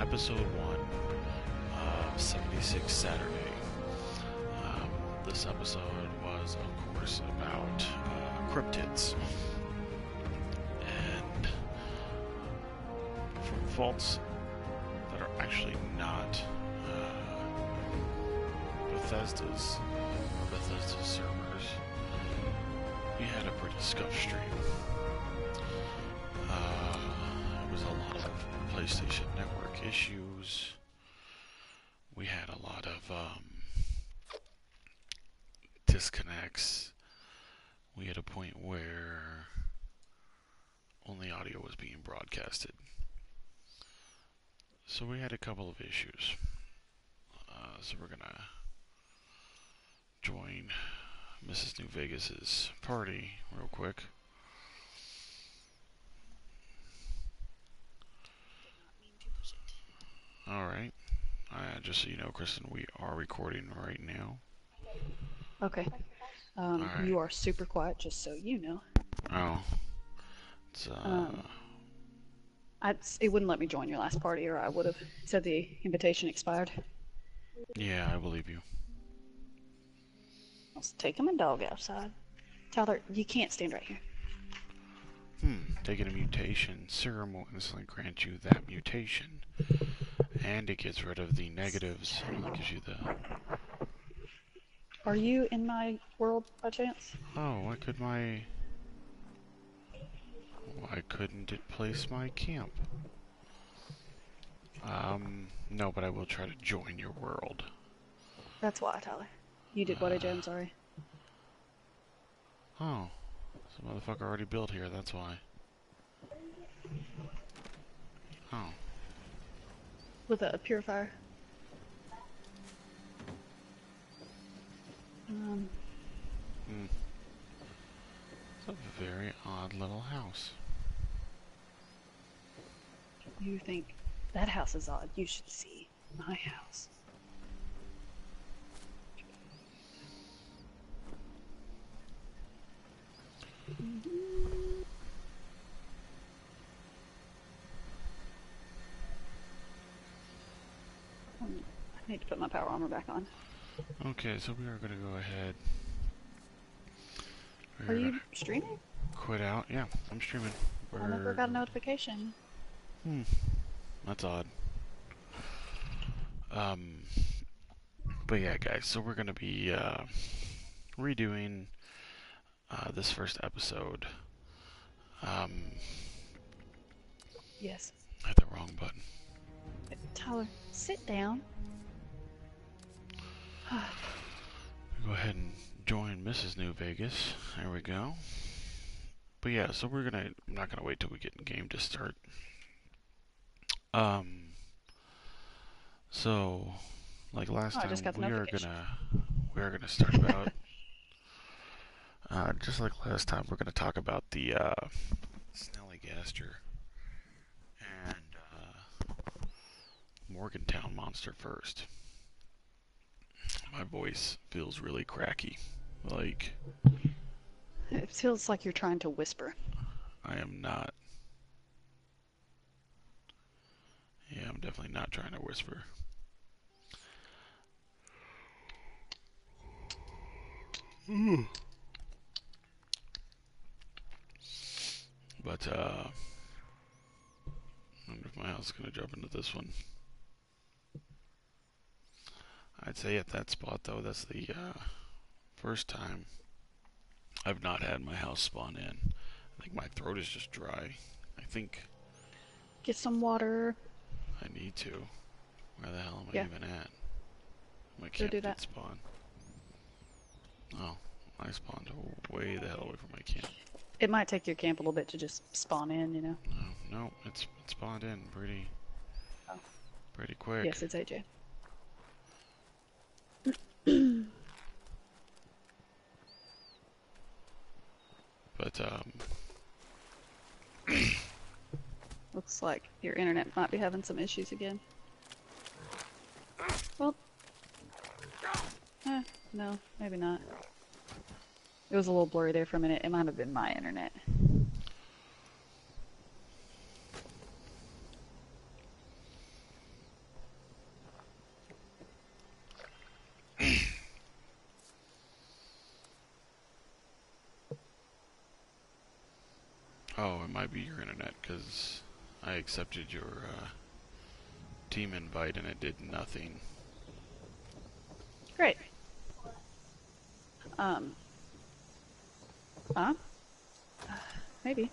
episode 1 of 76 Saturday. This episode was, of course, about cryptids. And from vaults that are actually not Bethesda's servers, we had a pretty scuffed stream. It was a lot of PlayStation Network issues. We had a lot of disconnects. We had a point where only audio was being broadcasted. So we had a couple of issues. So we're gonna join Mrs. New Vegas's party real quick. Alright. Just so you know, Kristen, we are recording right now. Okay. Alright. You are super quiet, just so you know. Oh. It's, it wouldn't let me join your last party, or I would have said the invitation expired. yeah, I believe you. Let's take him and dog outside. Tyler, you can't stand right here. Taking a mutation serum will instantly grant you that mutation. And it gets rid of the negatives. It gives you the... Are you in my world by chance? Oh, why couldn't it place my camp? No, but I will try to join your world. That's why, Tyler. You did what I did, I'm sorry. Oh. Some motherfucker already built here, that's why. Oh. With a purifier. It's a very odd little house. You think that house is odd? You should see my house. I need to put my power armor back on. Okay, so we are going to go ahead. Are you streaming? Quit out. Yeah, I'm streaming. I never got a notification. That's odd. But yeah, guys, so we're going to be redoing this first episode. Yes. I hit the wrong button. Tyler, sit down. Go ahead and join Mrs. New Vegas. There we go. But yeah, so I'm not gonna wait till we get in game to start. So like last time, we are gonna start about just like last time, we're gonna talk about the Snallygaster and Morgantown monster first. My voice feels really cracky. Like, it feels like you're trying to whisper. I am not. Yeah, I'm definitely not trying to whisper. But, I wonder if my house is going to jump into this one. I'd say at that spot, though, that's the first time I've not had my house spawn in. I think my throat is just dry. I think... Get some water. I need to. Where the hell am I even at? My camp did spawn. Oh, I spawned way the hell away from my camp. It might take your camp a little bit to just spawn in, you know? No, it spawned in pretty quick. Yes, it's AJ. But, looks like your internet might be having some issues again. Well, no, maybe not. It was a little blurry there for a minute. It might have been my internet. Oh, it might be your internet, because I accepted your team invite and it did nothing. Great. Um, huh? Maybe.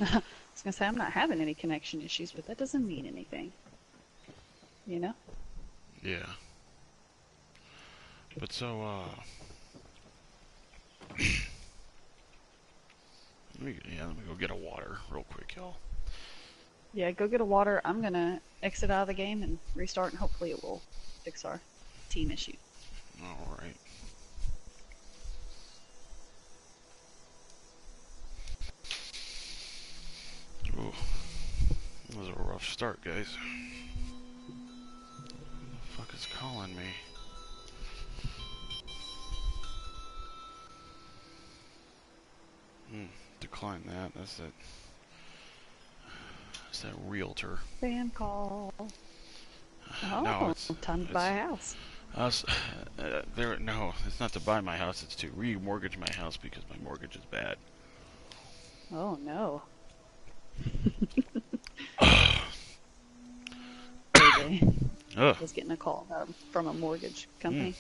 I was gonna say I'm not having any connection issues, but that doesn't mean anything. You know? Yeah. But so, let me go get a water real quick, y'all. Yeah, go get a water. I'm gonna exit out of the game and restart, and hopefully it will fix our team issue. Alright. Ooh, that was a rough start, guys. Who the fuck is calling me? Decline that. That's that. That's that realtor. Spam call. No, Oh, time to buy a house. Us. No, it's not to buy my house. It's to remortgage my house because my mortgage is bad. Oh no. I Ugh, was getting a call from a mortgage company.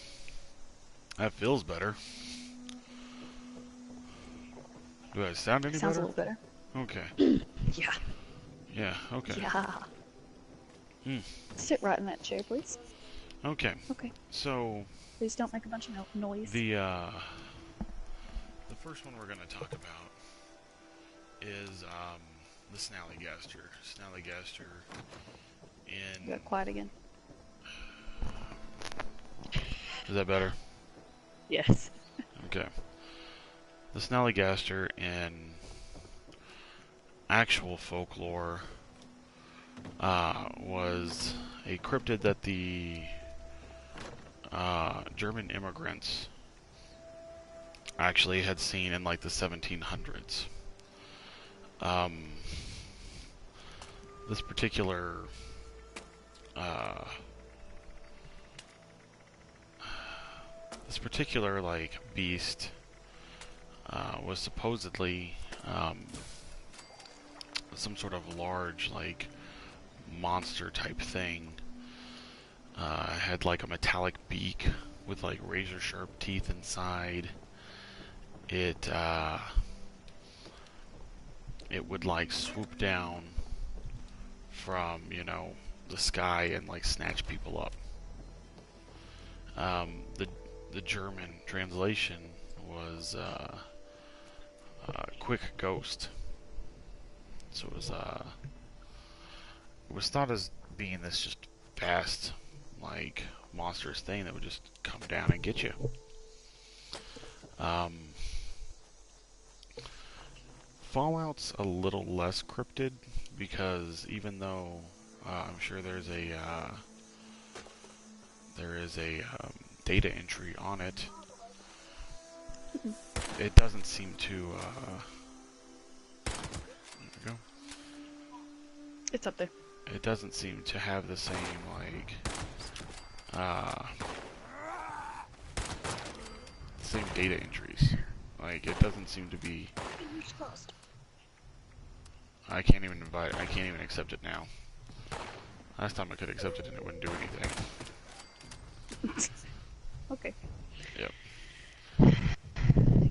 that feels better. Do I sound any Sounds a better? little better. Okay. Yeah. Yeah. Okay. Yeah. Sit right in that chair, please. Okay. Okay. So Please don't make a bunch of noise. the first one we're gonna talk about is the Snallygaster. Snallygaster in. You got quiet again. Is that better? Yes. Okay. The Snallygaster in actual folklore was a cryptid that the German immigrants actually had seen in like the 1700s. This particular like beast was supposedly some sort of large like monster type thing. Had like a metallic beak with like razor sharp teeth inside. It would like swoop down from the sky and like snatch people up. The German translation was quick ghost. So it was thought as being this just fast, like monstrous thing that would just come down and get you. Fallout's a little less cryptid because even though I'm sure there is a data entry on it, it doesn't seem to. There we go. It's up there. It doesn't seem to have the same like same data entries. Like it doesn't seem to be. I can't even accept it now. Last time I could accept it and it wouldn't do anything. Okay. Yep.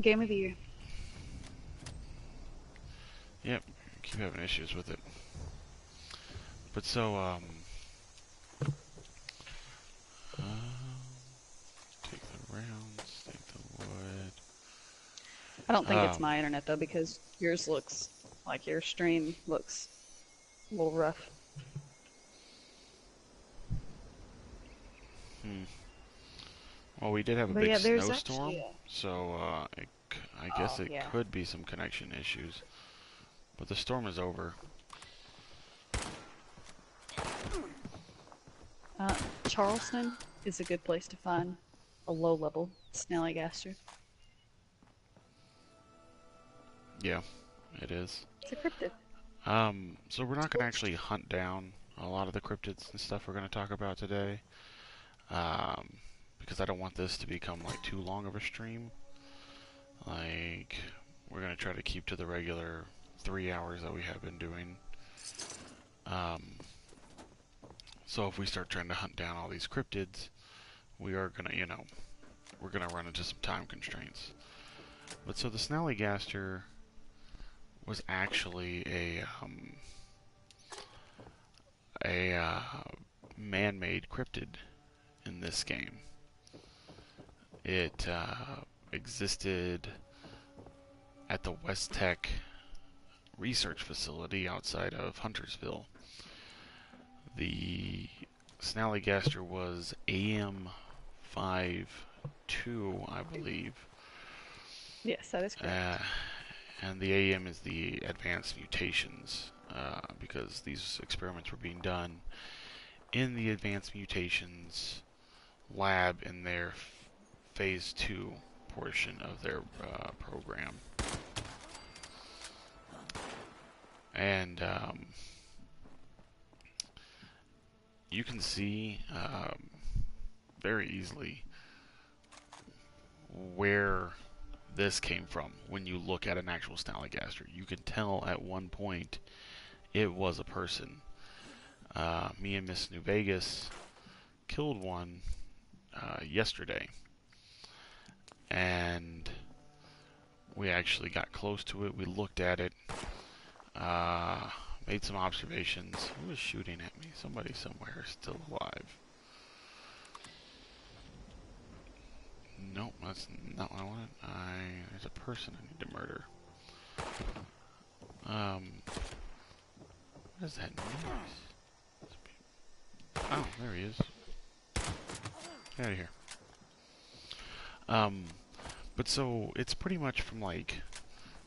Game of the year. Yep. Keep having issues with it. But so, take the rounds, take the wood. I don't think it's my internet though, because yours looks like your stream looks a little rough. Well, we did have a But big yeah, there's snowstorm, actually so I guess it yeah. could be some connection issues. But the storm is over. Charleston is a good place to find a low-level Snallygaster. Yeah, it is. It's a cryptid. So we're not going to actually hunt down a lot of the cryptids and stuff we're going to talk about today. Because I don't want this to become like too long of a stream. Like, we're going to try to keep to the regular 3 hours that we have been doing. So if we start trying to hunt down all these cryptids, we are gonna, we're gonna run into some time constraints. But so the Snallygaster was actually a man-made cryptid in this game. It existed at the West Tech research facility outside of Huntersville. The Snallygaster was AM52, I believe. Yes, that is correct. And the AM is the advanced mutations, because these experiments were being done in the advanced mutations lab in their phase 2 portion of their program. And you can see very easily where this came from when you look at an actual Snallygaster. You can tell at one point it was a person. Me and Miss New Vegas killed one yesterday, and we actually got close to it. We looked at it, made some observations. Who was shooting at me? Somebody somewhere is still alive. Nope, that's not what I wanted. There's a person I need to murder. What is that noise? Oh, there he is. Get out of here. But so it's pretty much from like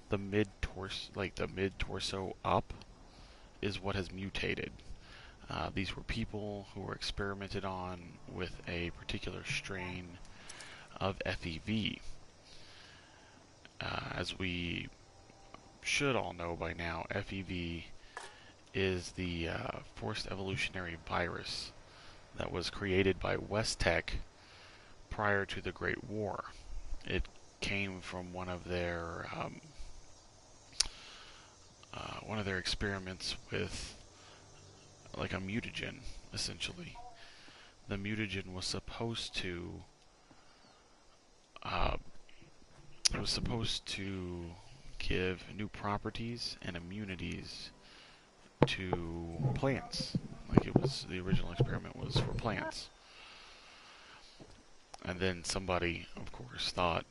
the mid torso up is what has mutated. These were people who were experimented on with a particular strain of FEV. As we should all know by now, FEV is the forced evolutionary virus that was created by West Tech prior to the Great War. It came from one of their experiments with like a mutagen, essentially. The mutagen was supposed to give new properties and immunities to plants. Like it was, the original experiment was for plants. And then somebody, of course, thought,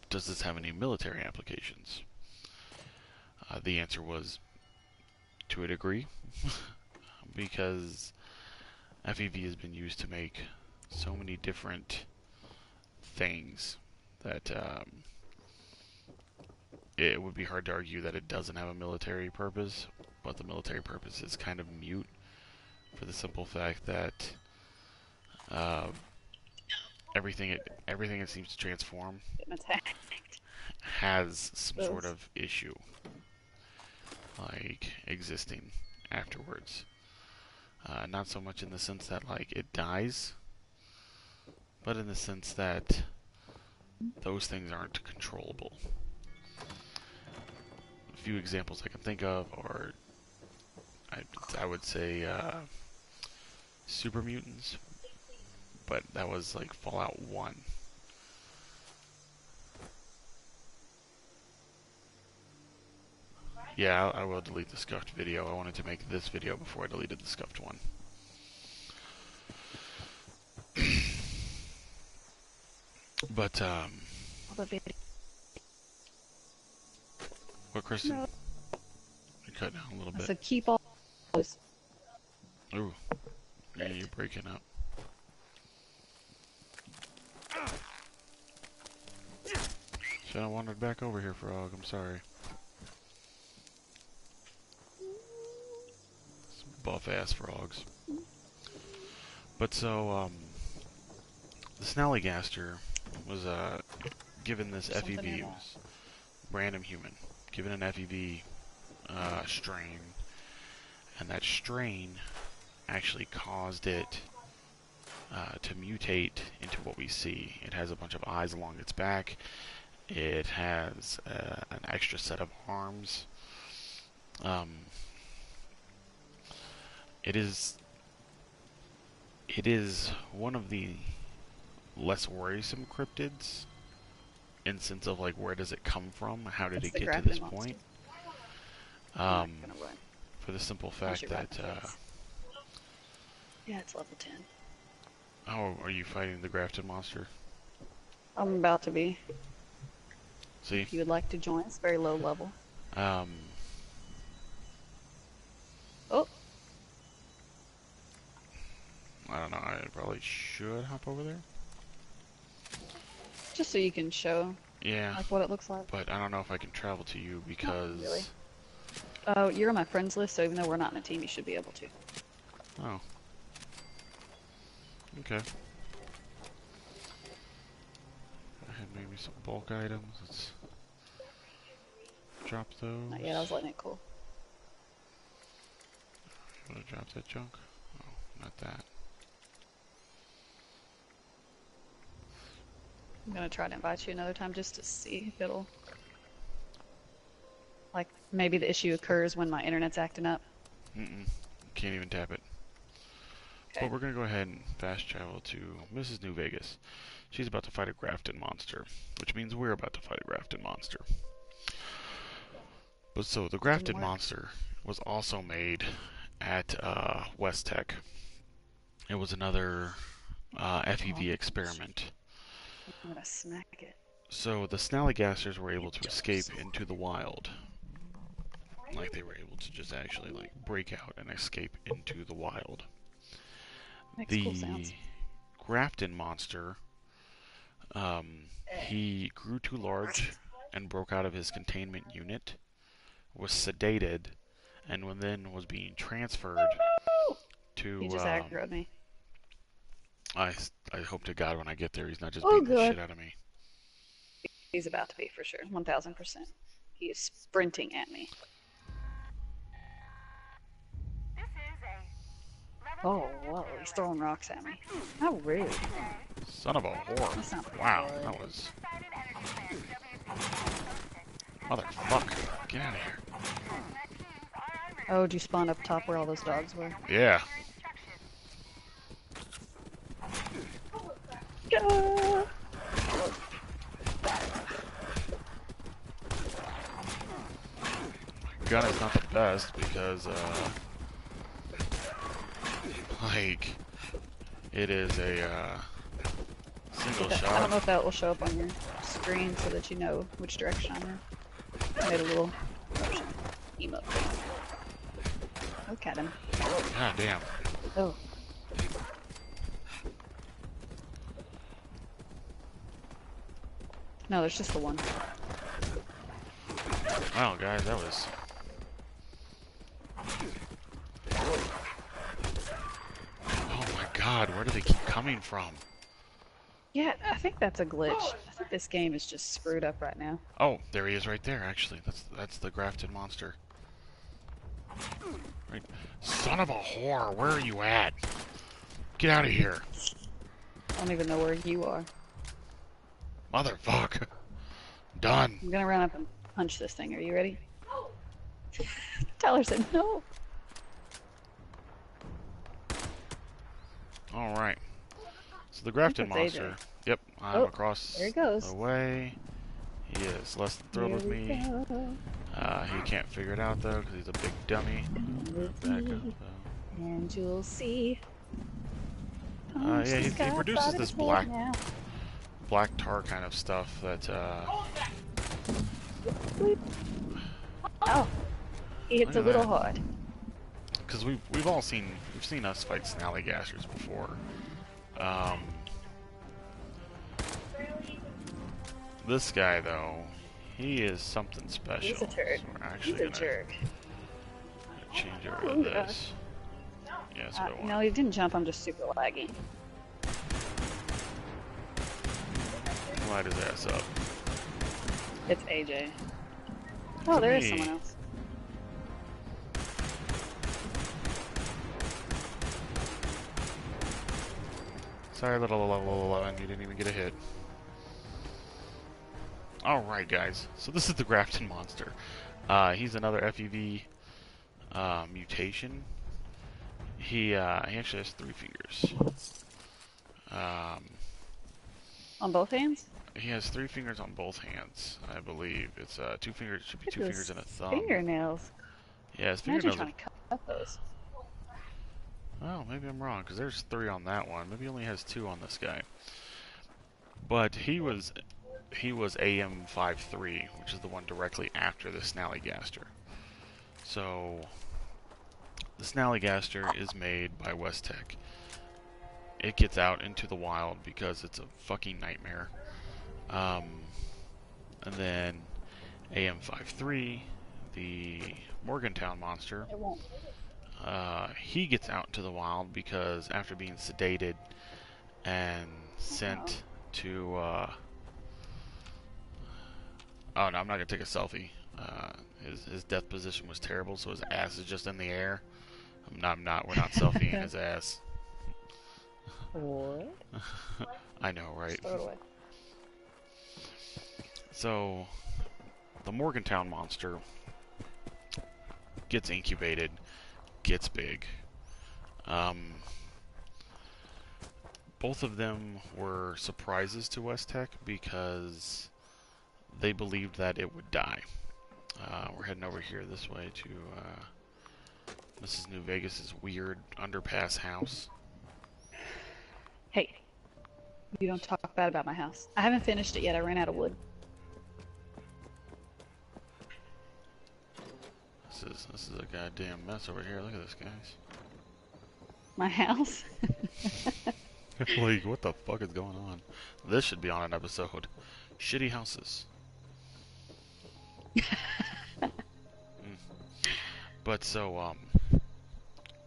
does this have any military applications? The answer was, to a degree, because FEV has been used to make so many different things that it would be hard to argue that it doesn't have a military purpose, but the military purpose is kind of mute for the simple fact that everything it seems to transform has some sort of issue, like existing afterwards. Not so much in the sense that like it dies, but in the sense that those things aren't controllable. A few examples I can think of are, I would say, super mutants, but that was like Fallout 1. Yeah, I will delete the scuffed video. I wanted to make this video before I deleted the scuffed one. But, what, Kristen? No. You cut down a little bit. So keep all those. Ooh. Yeah, you're breaking up. Should have wandered back over here, Frog. I'm sorry. Some buff-ass frogs. But so, the Snallygaster was given this FEV, was random human, given an FEV strain, and that strain actually caused it to mutate into what we see. It has a bunch of eyes along its back. It has an extra set of arms. Um, it is one of the less worrisome cryptids in sense of like where does it come from? How did It's it the get to Grafton this monster. point? I'm not Um, gonna run. for the simple I'll fact shoot right that in the face. Yeah, it's level 10. oh, are you fighting the Grafton monster? I'm about to be. See, If you would like to join, it's very low level. um, Oh, I don't know. I probably should hop over there. just so you can show Yeah, like what it looks like. but I don't know if I can travel to you Not really. because Oh, you're on my friends list, so even though we're not in a team, you should be able to. oh, okay. I had maybe some bulk items. Let's drop those. Not yet, I was letting it cool. Want to drop that junk? Oh, not that. I'm gonna try to invite you another time just to see if it'll. Like, maybe the issue occurs when my internet's acting up. Mm-mm. Can't even tap it. Okay. But we're going to go ahead and fast travel to Mrs. New Vegas. She's about to fight a Grafton monster, which means we're about to fight a Grafton monster. But so, the Grafton monster was also made at West Tech. It was another FEV experiment. I'm gonna smack it. So, the Snallygassers were able to escape into the wild. Like, they were able to just actually, like, break out and escape into the wild. Makes cool sounds. The Grafton monster, he grew too large and broke out of his containment unit, was sedated, and then was being transferred to. He just aggroed me. I hope to God when I get there he's not just beating the shit out of me. He's about to be for sure, 1000%. He is sprinting at me. Oh, whoa, he's throwing rocks at me. How rude. Son of a whore. Wow, that was... Motherfucker. Get out of here. Oh, did you spawn up top where all those dogs were? Yeah. Yeah. Gun is not the best because, like, it is a, single shot. I don't know if that will show up on your screen so that you know which direction I'm in. I made a little motion. Emote thing. Look at him. God damn. Oh. No, there's just the one. Wow, guys, that was... Oh my god, where do they keep coming from? Yeah, I think that's a glitch. I think this game is just screwed up right now. Oh, there he is right there, actually. That's the Grafton monster. Right. Son of a whore, where are you at? Get out of here. I don't even know where you are. Motherfucker. Done. I'm gonna run up and punch this thing. Are you ready? Tyler said no. Alright. So the Grafton that's monster. AJ. Yep, I'm across there he goes. the way. He is less than thrilled with me. He can't figure it out though, because he's a big dummy. Back up though. And you'll see. Yeah, he produces this black tar kind of stuff that, Oh, he hits a Look at little that. hard. because we've seen us fight Snallygassers before. This guy though, he is something special. He's a turd. So we're actually He's a gonna jerk. change over to this. Yeah, that's what I want. No, he didn't jump. I'm just super laggy. Light his ass up. It's AJ. Oh, there is me. someone else. Sorry, little level 11, you didn't even get a hit. Alright, guys. So this is the Grafton Monster. He's another FEV mutation. He actually has 3 fingers. Um, On both hands? he has 3 fingers on both hands, I believe. It's 2 fingers. Should be Look two at fingers those and a thumb. fingernails. Yeah, his Imagine fingernails are. trying to cut those. Oh, maybe I'm wrong because there's 3 on that one. Maybe he only has 2 on this guy. But he was AM53, which is the one directly after the Snallygaster. So the Snallygaster is made by Westech. It gets out into the wild because it's a fucking nightmare. And then AM53, the Morgantown monster, It won't. he gets out into the wild because after being sedated and sent to, oh no, I'm not gonna take a selfie. His death position was terrible, so his ass is just in the air. We're not selfieing his ass. What? I know, right? Totally. So, the Morgantown monster gets incubated, gets big. Both of them were surprises to Westech because they believed that it would die. We're heading over here this way to Mrs. New Vegas' weird underpass house. Hey, you don't talk bad about my house. I haven't finished it yet. I ran out of wood. This is a goddamn mess over here. Look at this, guys. My house? Like, what the fuck is going on? This should be on an episode. Shitty houses. But so,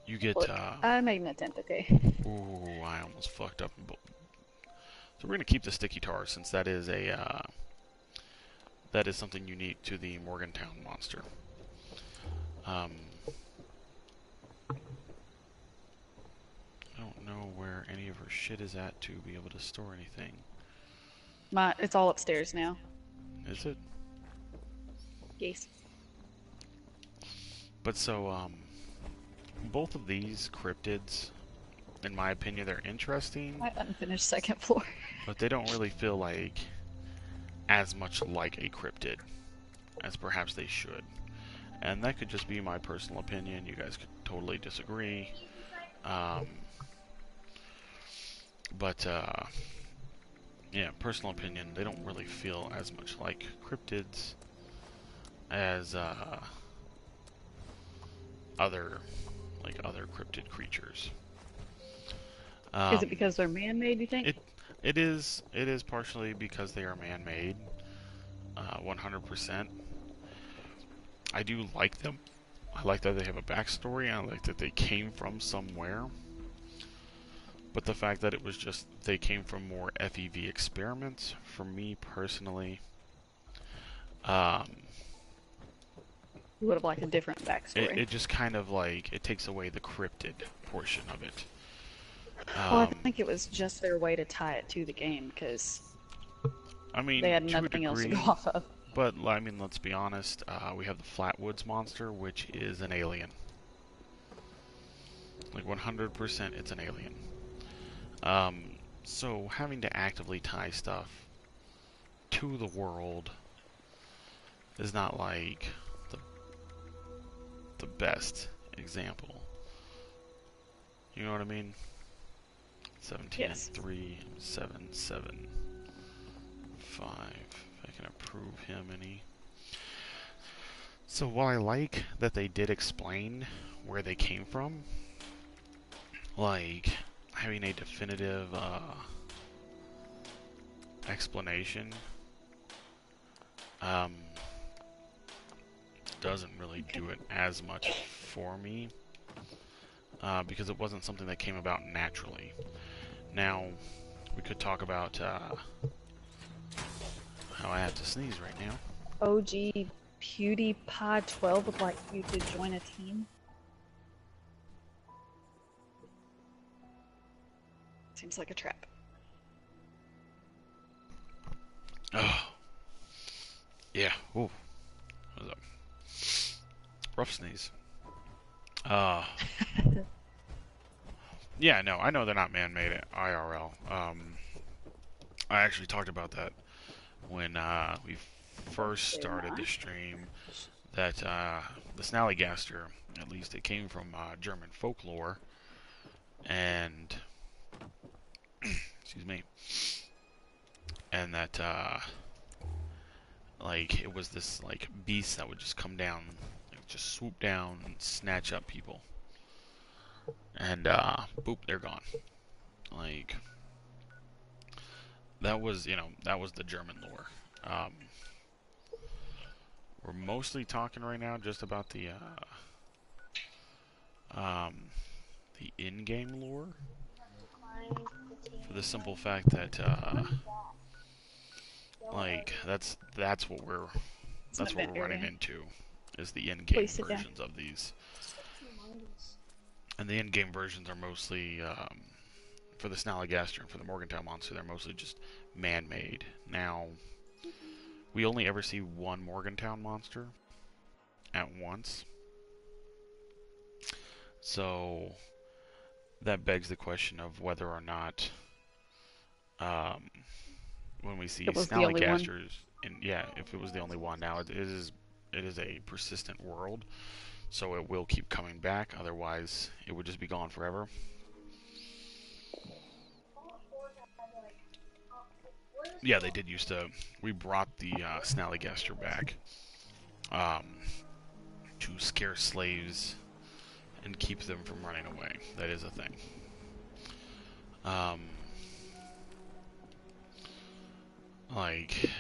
you get, Look, I made an attempt, okay? ooh, I almost fucked up. So we're gonna keep the sticky tar since that is something unique to the Morgantown monster. I don't know where any of her shit is at to be able to store anything. It's all upstairs now. Is it? Yes. But so, both of these cryptids, in my opinion, they're interesting, My unfinished second floor. but they don't really feel like as much like a cryptid as perhaps they should. And that could just be my personal opinion. You guys could totally disagree. But yeah, personal opinion, they don't really feel as much like cryptids as other cryptid creatures. Is it because they're man-made, you think? It is partially because they are man-made, 100%. I do like them. I like that they have a backstory. I like that they came from somewhere. But the fact that it was just they came from more FEV experiments, for me personally, You would have liked a different backstory. it just kind of like it takes away the cryptid portion of it. Well, I think it was just their way to tie it to the game, because I mean, they had to a nothing else to degree, go off of. but I mean, let's be honest. We have the Flatwoods monster, which is an alien. Like 100%, it's an alien. So having to actively tie stuff to the world is not like the best example. You know what I mean? 17 Yes. 3 7 7 5. If I can approve him any. So while I like that they did explain where they came from, like having a definitive explanation doesn't really do it as much for me because it wasn't something that came about naturally. Now, we could talk about how I have to sneeze right now. OG PewDiePie 12 would like you to join a team. Seems like a trap. Ugh. Yeah. Ooh. What was up? Rough sneeze. Uh, yeah, no, I know they're not man-made at IRL. I actually talked about that when we first They're started the not. stream. That the Snallygaster, at least, it came from German folklore, and excuse me, and that like it was this like beast that would just come down, like, just swoop down and snatch up people, and boop, they're gone. Like that was, that was the German lore. Um, we're mostly talking right now just about um, the in-game lore, for the simple fact that like that's what we're It's an that's what event we're running area. into, is the Please in-game sit down. versions of these, and the in-game versions are mostly for the Snallygaster and for the Morgantown monster. They're mostly just man-made. Now we only ever see one Morgantown monster at once, so that begs the question of whether or not um, when we see It was the only one. Snallygasters, and yeah, if it was the only one. Now it is a persistent world, so it will keep coming back. Otherwise, it would just be gone forever. Yeah, they did used to. We brought the Snallygaster back um, to scare slaves and keep them from running away. That is a thing. Um, like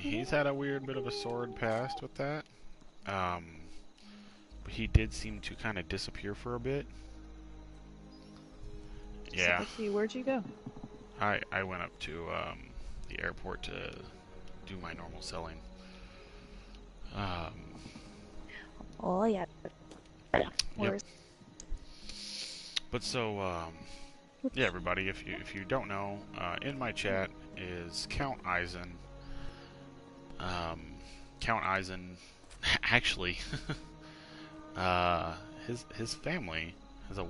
he's had a weird bit of a sword past with that. Um, but he did seem to kind of disappear for a bit. Just said Yeah, that to you. Where'd you go? I went up to the airport to do my normal selling. Um, Oh yeah. yep. Where's But so yeah, everybody, if you don't know, in my chat is Count Eisen. Um, Count Eisen, actually, uh, his family has um,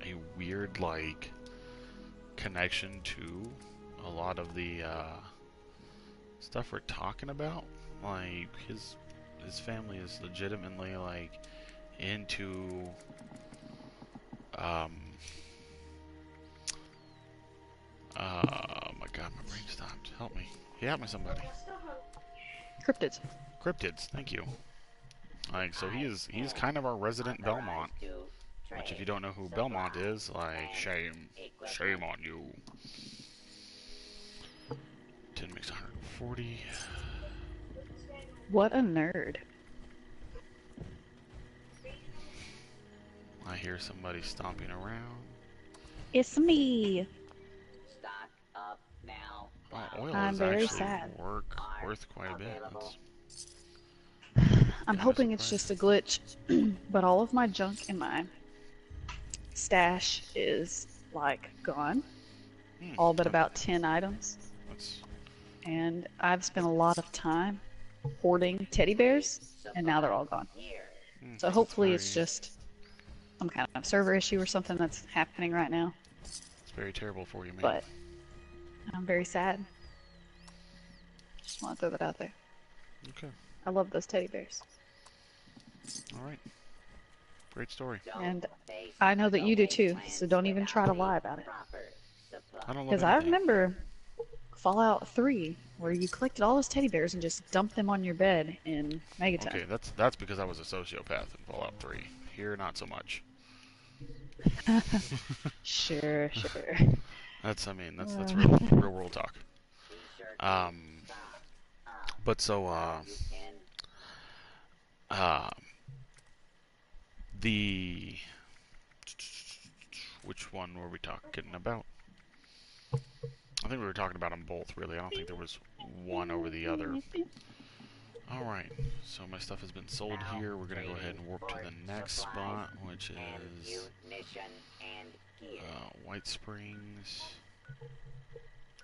a weird like connection to a lot of the stuff we're talking about. Like his family is legitimately like into um oh my god, my brain stopped. Help me. Help me, somebody. cryptids? Cryptids, thank you. Like, so he's kind of our resident Belmont. Which, if you don't know who Belmont is, like, shame on you. 10 makes 140. What a nerd. I hear somebody stomping around. It's me. Wow, oil I'm is very actually sad. worth quite a bit. I'm Kind of hoping it's surprising. just a glitch, but all of my junk in my stash is like gone. All but about 10 items. That's And I've spent a lot of time hoarding teddy bears, and now they're all gone. So that's hopefully it's just some kind of server issue or something that's happening right now. it's very terrible for you, man. But I'm very sad. Just want to throw that out there. Okay, I love those teddy bears. all right, great story. And I know that you do too, so don't even try to lie about it. I don't love Because I anything. remember Fallout 3, where you collected all those teddy bears and just dumped them on your bed in Megaton. Okay, that's because I was a sociopath in Fallout 3. Here, not so much. Sure. That's real world talk. Um, but so uh, the which one were we talking about? I think we were talking about them both, really. I don't think there was one over the other. Alright, so my stuff has been sold here. We're going to go ahead and warp to the next spot, which is White Springs.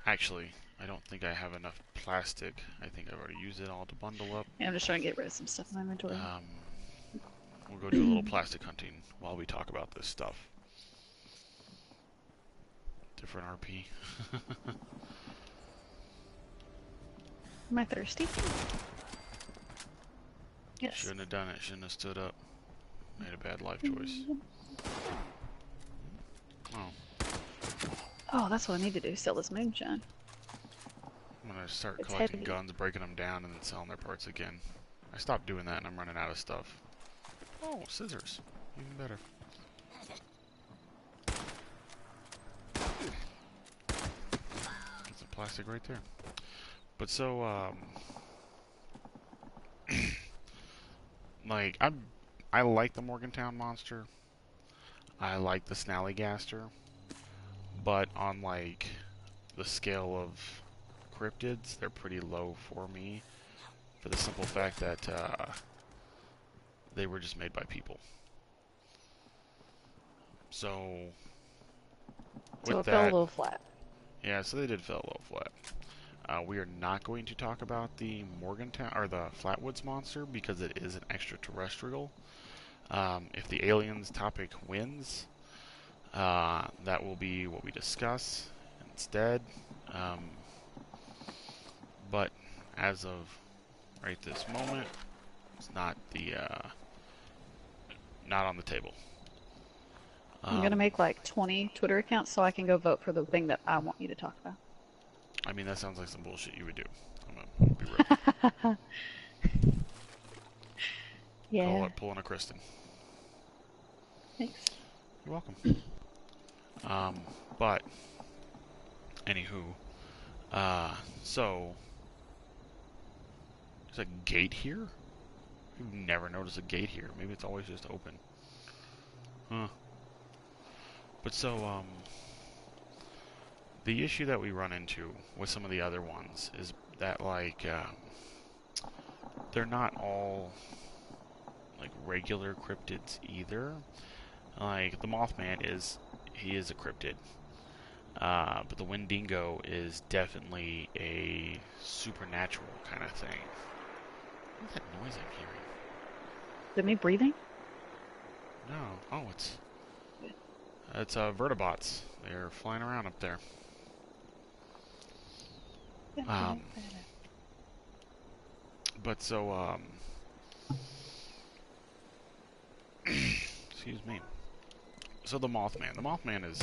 Actually, I don't think I have enough plastic. I think I've already used it all to bundle up. Yeah, I'm just trying to get rid of some stuff in my inventory. We'll go do a little plastic hunting while we talk about this stuff. Different RP. Am I thirsty? Yes. Shouldn't have done it. Shouldn't have stood up. Made a bad life choice. Oh, Oh, that's what I need to do. Sell this moonshine. I'm gonna start It's collecting heavy. guns, breaking them down, and then selling their parts again. I stopped doing that, and I'm running out of stuff. Oh, scissors. Even better. Get some plastic right there. But so, like, I like the Morgantown monster. I like the Snallygaster. But on, like, the scale of cryptids, they're pretty low for me. For the simple fact that, they were just made by people. So, So with it fell a that, little flat. yeah, so they did fell a little flat. We are not going to talk about the Morgantown or the Flatwoods monster because it is an extraterrestrial. If the aliens topic wins, that will be what we discuss instead. But as of right this moment, it's not the not on the table. I'm gonna make like 20 Twitter accounts so I can go vote for the thing that I want you to talk about. I mean, that sounds like some bullshit you would do. I'm gonna be real. Yeah. Call it pulling a Kristen. Thanks. You're welcome. But anywho, so there's a gate here. You've never noticed a gate here. Maybe it's always just open. Huh. But so, the issue that we run into with some of the other ones is that, like, they're not all, like, regular cryptids either. Like, the Mothman he is a cryptid. But the Wendigo is definitely a supernatural kind of thing. What's that noise I'm hearing? Is it me breathing? No. Oh, it's vertibots. They're flying around up there. But so, excuse me. So the Mothman. The Mothman is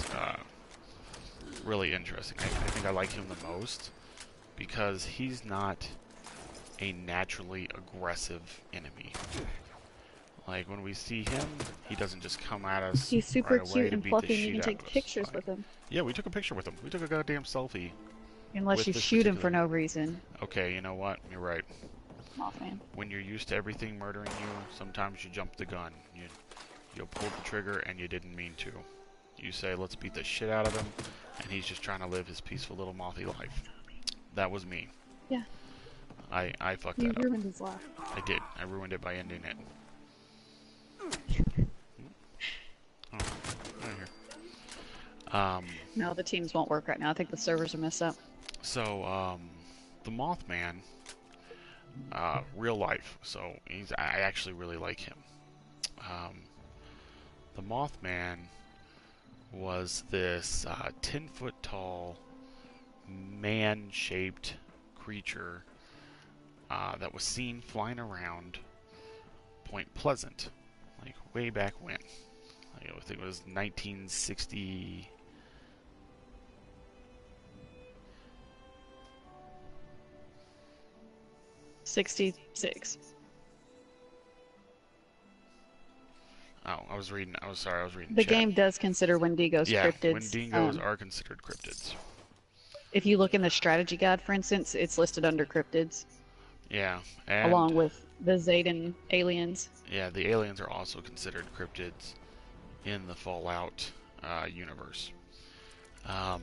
really interesting. I think I like him the most because he's not a naturally aggressive enemy. Like, when we see him, he doesn't just come at us He's super right away cute to and beat the fluffy, and you shit can out take of us. pictures Like, with him. yeah, we took a picture with him. We took a goddamn selfie. Unless with you this shoot him for particular- no reason. Okay, you know what? You're right. Mothman. When you're used to everything murdering you, sometimes you jump the gun. You pulled the trigger and you didn't mean to. You say, let's beat the shit out of him, and he's just trying to live his peaceful little mothy life. That was me. Yeah. I fucked You that up. ruined his life. I did. I ruined it by ending it. Oh, right here. No, the teams won't work right now. I think the servers are messed up. So, the Mothman, real life. So I actually really like him. The Mothman was this 10-foot tall, man-shaped creature that was seen flying around Point Pleasant, like way back when. Like, I think it was 1960. 66. Oh, I was reading. I was sorry. I was reading. The chat. game does consider Wendigos Yeah, cryptids. Wendigos are considered cryptids. If you look in the strategy guide, for instance, it's listed under cryptids, Yeah, and along with the Zayden aliens. yeah, the aliens are also considered cryptids in the Fallout universe. I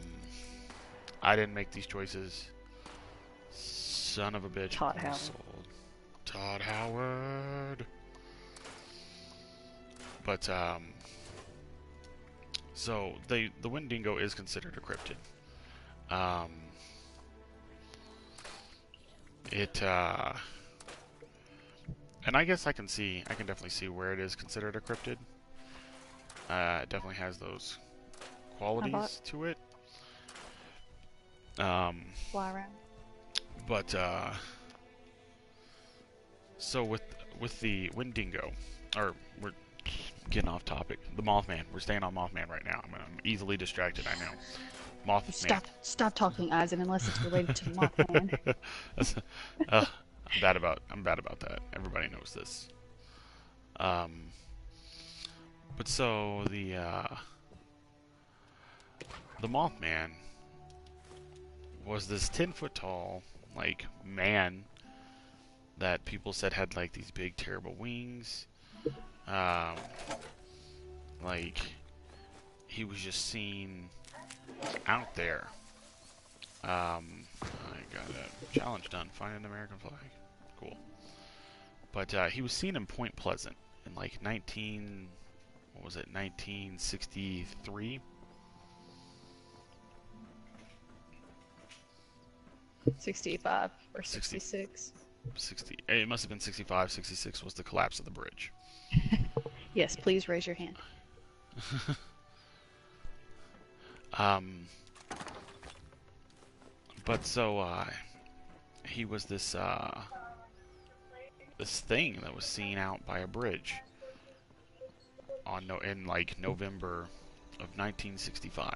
didn't make these choices. Son of a bitch. Todd I'm Howard. sold. Todd Howard. But so the Wendigo is considered a cryptid. it and I guess I can definitely see where it is considered a cryptid. It definitely has those How about qualities to it. Um, fly around? but so with the Wendigo, or we're getting off topic. The Mothman. We're staying on Mothman right now. I'm easily distracted. I know. Mothman. Stop talking, Isaac, unless it's related to the Mothman. That's- I'm bad about that. Everybody knows this. Um, but so the Mothman was this 10-foot tall like man that people said had like these big terrible wings. Um, like he was just seen out there. I got a challenge done. Find an American flag. Cool. But he was seen in Point Pleasant in like 1963. 65 or 60, 66. 60. It must have been 65. 66 was the collapse of the bridge. Yes, please raise your hand. But so he was this this thing that was seen out by a bridge in like November of 1965,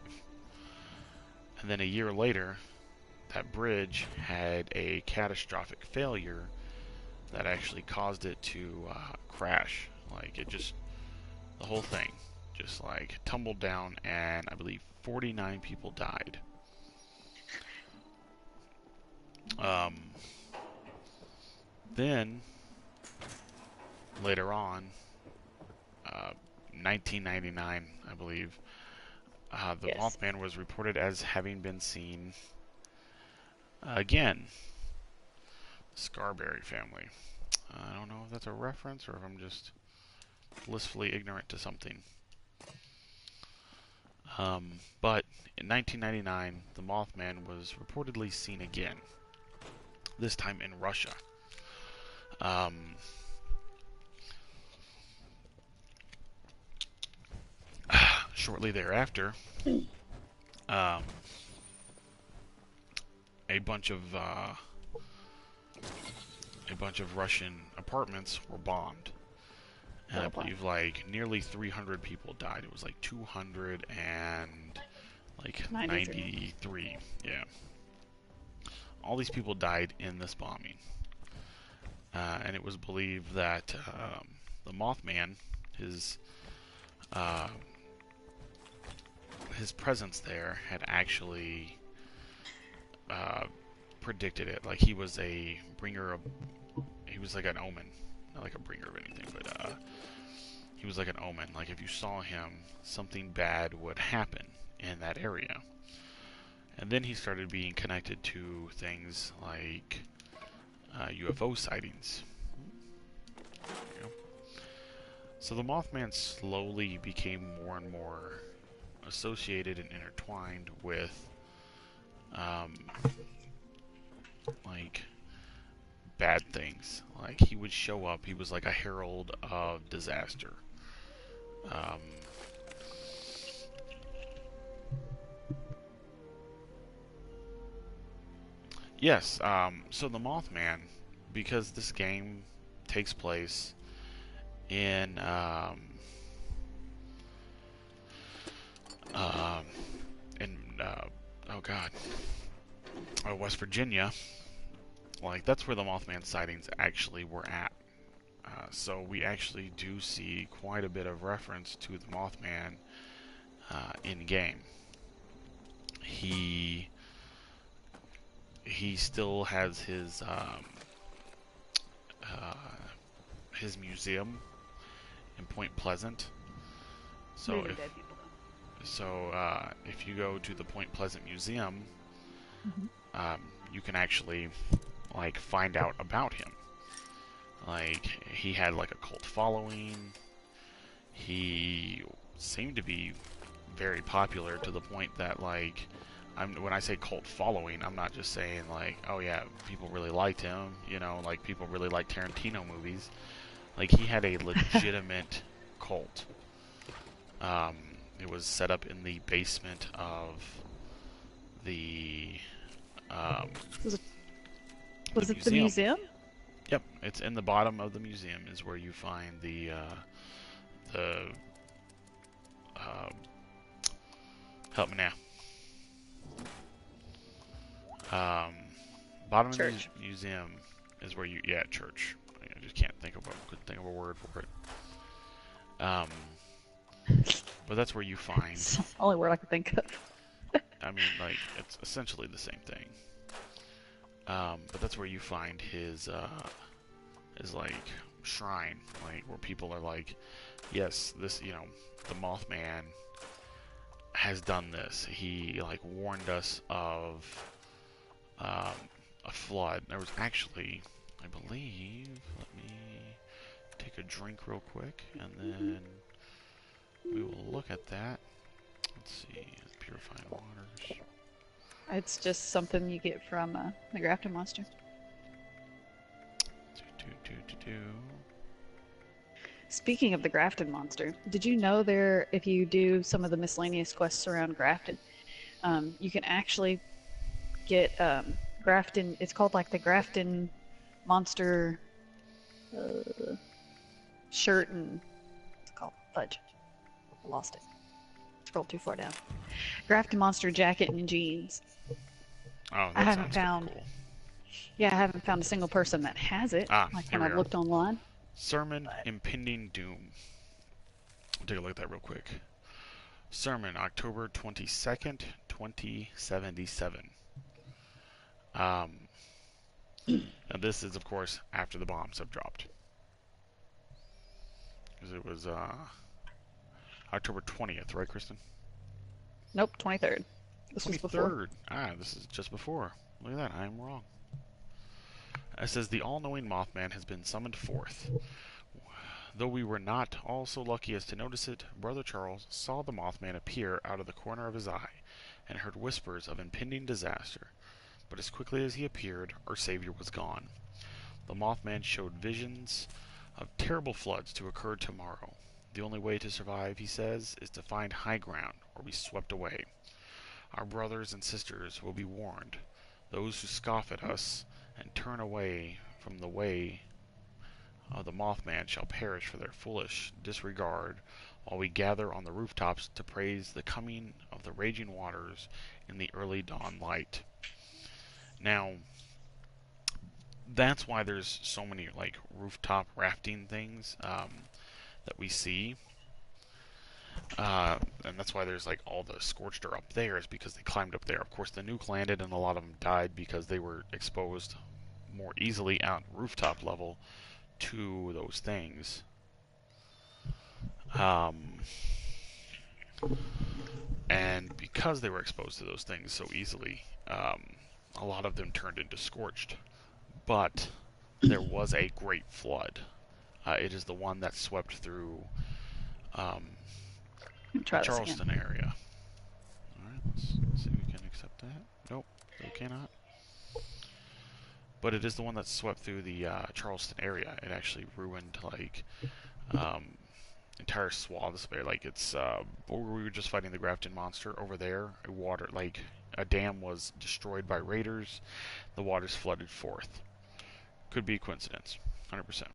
and then a year later, that bridge had a catastrophic failure that actually caused it to crash. Like the whole thing just like tumbled down, and I believe 49 people died. Then later on, 1999, I believe, the Yes. Mothman was reported as having been seen again. Scarberry family. I don't know if that's a reference or if I'm just blissfully ignorant to something. But in 1999, the Mothman was reportedly seen again, this time in Russia. Shortly thereafter, a bunch of Russian apartments were bombed, and I believe like nearly 300 people died. It was like 200 and like 93. Yeah, all these people died in this bombing, and it was believed that the Mothman, his presence there had actually predicted it. Like he was a bringer of, he was like an omen, not like a bringer of anything, but he was like an omen. Like if you saw him, something bad would happen in that area. And then he started being connected to things like UFO sightings. You know? So the Mothman slowly became more and more associated and intertwined with like bad things. Like he would show up, he was like a herald of disaster. Yes, so the Mothman, because this game takes place in in oh god, West Virginia. Like that's where the Mothman sightings actually were at. So we actually do see quite a bit of reference to the Mothman in game. He still has his museum in Point Pleasant. So Moving if dead people. if you go to the Point Pleasant Museum, Mhm. you can actually like find out about him. Like he had like a cult following. He seemed to be very popular to the point that like when I say cult following, I'm not just saying like, oh yeah, people really liked him. You know, like people really like Tarantino movies. Like he had a legitimate cult. Um, it was set up in the basement of the um, Was it the was it the museum. museum? Yep, it's in the bottom of the museum is where you find the um, help me now. Bottom of the Church. museum is where church. I just can't couldn't think of a word for it. But that's where you find. It's the only word I could think of. I mean, like it's essentially the same thing. But that's where you find his like shrine, like where people are like, yes, this the Mothman has done this. He like warned us of a flood. There was actually, I believe, let me take a drink real quick, and then we will look at that. Let's see, purifying waters. It's just something you get from the Grafton Monster. Speaking of the Grafton Monster, did you know if you do some of the miscellaneous quests around Grafton, you can actually get Grafton, it's called like the Grafton Monster shirt and it's called fudge. I lost it. Scrolled too far down. Grafton Monster jacket and jeans. Oh, I that haven't sounds found. cool. Yeah, I haven't found a single person that has it. Like Here when we I've are. looked online. Sermon Impending Doom. I'll take a look at that real quick. Sermon, October 22nd, 2077. And this is, of course, after the bombs have dropped. Because it was October 20th, right, Kristen? Nope, 23rd. This was before. 23rd. This is just before. Look at that, I am wrong. It says, the all-knowing Mothman has been summoned forth. Though we were not all so lucky as to notice it, Brother Charles saw the Mothman appear out of the corner of his eye, and heard whispers of impending disaster. But as quickly as he appeared, our Savior was gone. The Mothman showed visions of terrible floods to occur tomorrow. The only way to survive, he says, is to find high ground or be swept away. Our brothers and sisters will be warned. Those who scoff at us and turn away from the way of the Mothman shall perish for their foolish disregard, while we gather on the rooftops to praise the coming of the raging waters in the early dawn light. Now, that's why there's so many like rooftop rafting things that we see. And that's why there's like all the scorched are up there, is because they climbed up there. Of course, the nuke landed and a lot of them died because they were exposed more easily at rooftop level to those things. And because they were exposed to those things so easily, a lot of them turned into scorched. But there was a great flood. It is the one that swept through the Charleston area. Alright, let's see if we can accept that. Nope, we cannot. But it is the one that swept through the Charleston area. It actually ruined like entire swaths there. Like it's where we were just fighting the Grafton Monster over there. A dam was destroyed by raiders. The waters flooded forth. Could be a coincidence, 100%.